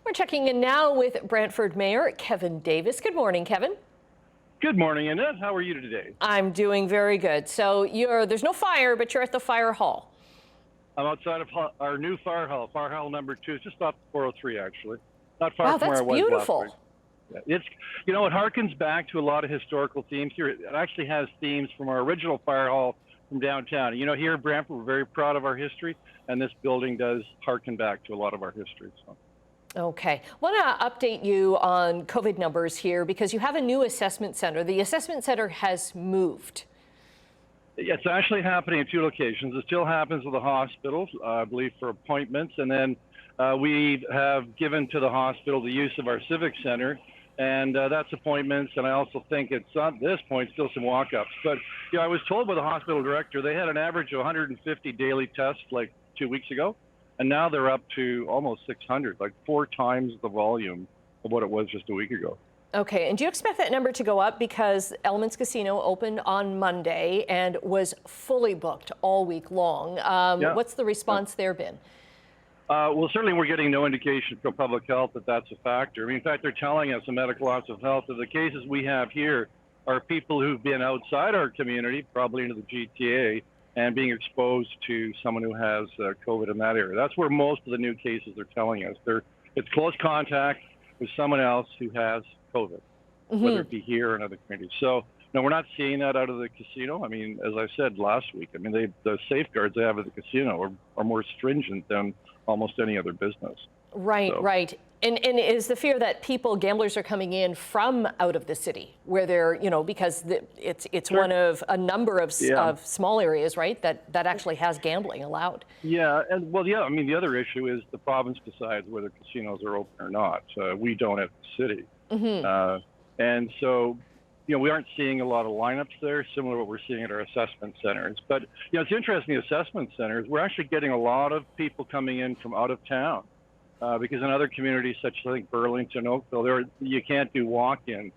We're checking in now with Brantford Mayor Kevin Davis. Good morning, Kevin. Good morning, Annette. How are you today? I'm doing very good. So there's no fire, but you're at the fire hall. I'm outside of our new fire hall number 2. It's just off 403, actually. Not far from where I was beautiful. last week. Yeah, it harkens back to a lot of historical themes here. It actually has themes from our original fire hall from downtown. Here in Brantford, we're very proud of our history, and this building does harken back to a lot of our history. So. Okay. I want to update you on COVID numbers here because you have a new assessment center. The assessment center has moved. It's actually happening in 2 locations. It still happens with the hospitals, I believe, for appointments. And then we have given to the hospital the use of our civic center, and that's appointments. And I also think it's, at this point, still some walk-ups. But I was told by the hospital director they had an average of 150 daily tests like 2 weeks ago. And now they're up to almost 600, like 4 times the volume of what it was just a week ago. Okay, and do you expect that number to go up because Elements Casino opened on Monday and was fully booked all week long? What's the response there been? Well, certainly we're getting no indication from public health that that's a factor. I mean, in fact, they're telling us in medical office of health that the cases we have here are people who've been outside our community, probably into the GTA, and being exposed to someone who has COVID in that area. That's where most of the new cases are telling us. It's close contact with someone else who has COVID, whether it be here or another community. So, no, we're not seeing that out of the casino. I mean, as I said last week, I mean, the safeguards they have at the casino are more stringent than almost any other business. Right, so. Right. And is the fear that gamblers are coming in from out of the city where they're, because it's one of a number of small areas, right, that actually has gambling allowed? Yeah, and I mean, the other issue is the province decides whether casinos are open or not. We don't at the city. And so, we aren't seeing a lot of lineups there, similar to what we're seeing at our assessment centers. But, it's interesting, the assessment centers, we're actually getting a lot of people coming in from out of town. Because in other communities, such as I think Burlington, Oakville, you can't do walk-ins.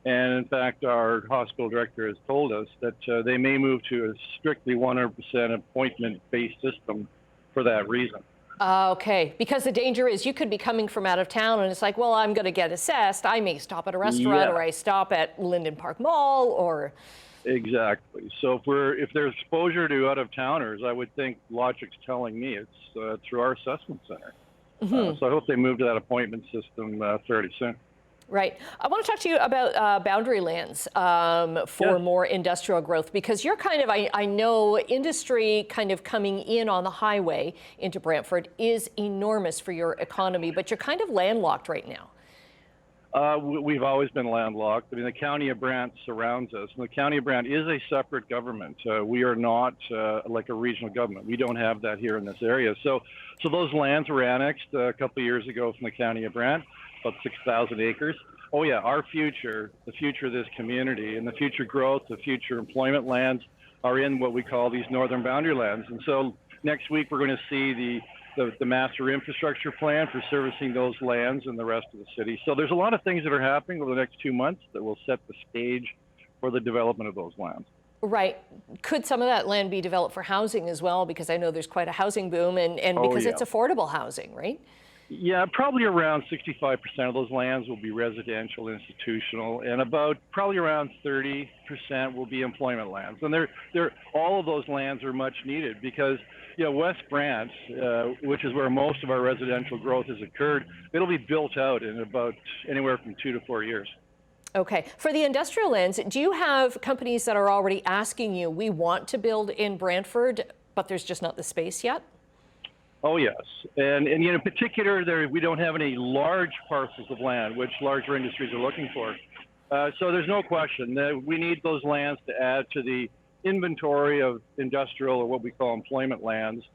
And in fact, our hospital director has told us that they may move to a strictly 100% appointment-based system for that reason. Okay, because the danger is you could be coming from out of town and it's like, well, I'm going to get assessed. I may stop at a restaurant or I stop at Linden Park Mall or... Exactly. So if there's exposure to out-of-towners, I would think logic's telling me it's through our assessment center. So I hope they move to that appointment system fairly soon. Right. I want to talk to you about boundary lands for more industrial growth, because you're I know industry kind of coming in on the highway into Brantford is enormous for your economy, but you're kind of landlocked right now. We've always been landlocked. I mean, the county of Brant surrounds us, and the county of Brant is a separate government. We are not like a regional government. We don't have that here in this area. So those lands were annexed a couple of years ago from the county of Brant, about 6,000 acres. Oh yeah, our future, the future of this community, and the future growth, the future employment lands are in what we call these northern boundary lands. And so next week we're going to see the master infrastructure plan for servicing those lands and the rest of the city. So there's a lot of things that are happening over the next 2 months that will set the stage for the development of those lands. Right. Could some of that land be developed for housing as well? Because I know there's quite a housing boom and because it's affordable housing, right? Yeah, probably around 65% of those lands will be residential, institutional, and about probably around 30% will be employment lands. And all of those lands are much needed because, West Brant, which is where most of our residential growth has occurred, it'll be built out in about anywhere from 2 to 4 years. Okay. For the industrial lands, do you have companies that are already asking you, we want to build in Brantford, but there's just not the space yet? Oh, yes. And in particular, we don't have any large parcels of land, which larger industries are looking for. So there's no question that we need those lands to add to the inventory of industrial or what we call employment lands.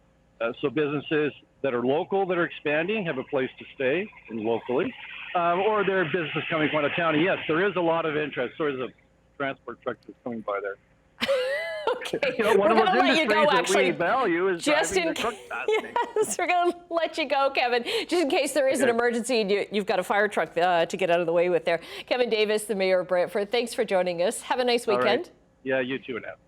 So businesses that are local, that are expanding, have a place to stay locally, or there are businesses coming from out of town. And yes, there is a lot of interest. So there's a transport truck that's coming by there. Okay. One we're of those let you go, that actually. we value is just driving the truck past me. Yes, we're going to let you go, Kevin, just in case there is an emergency and you've got a fire truck to get out of the way with there. Kevin Davis, the mayor of Brantford, thanks for joining us. Have a nice weekend. All right. Yeah, you too, Annette.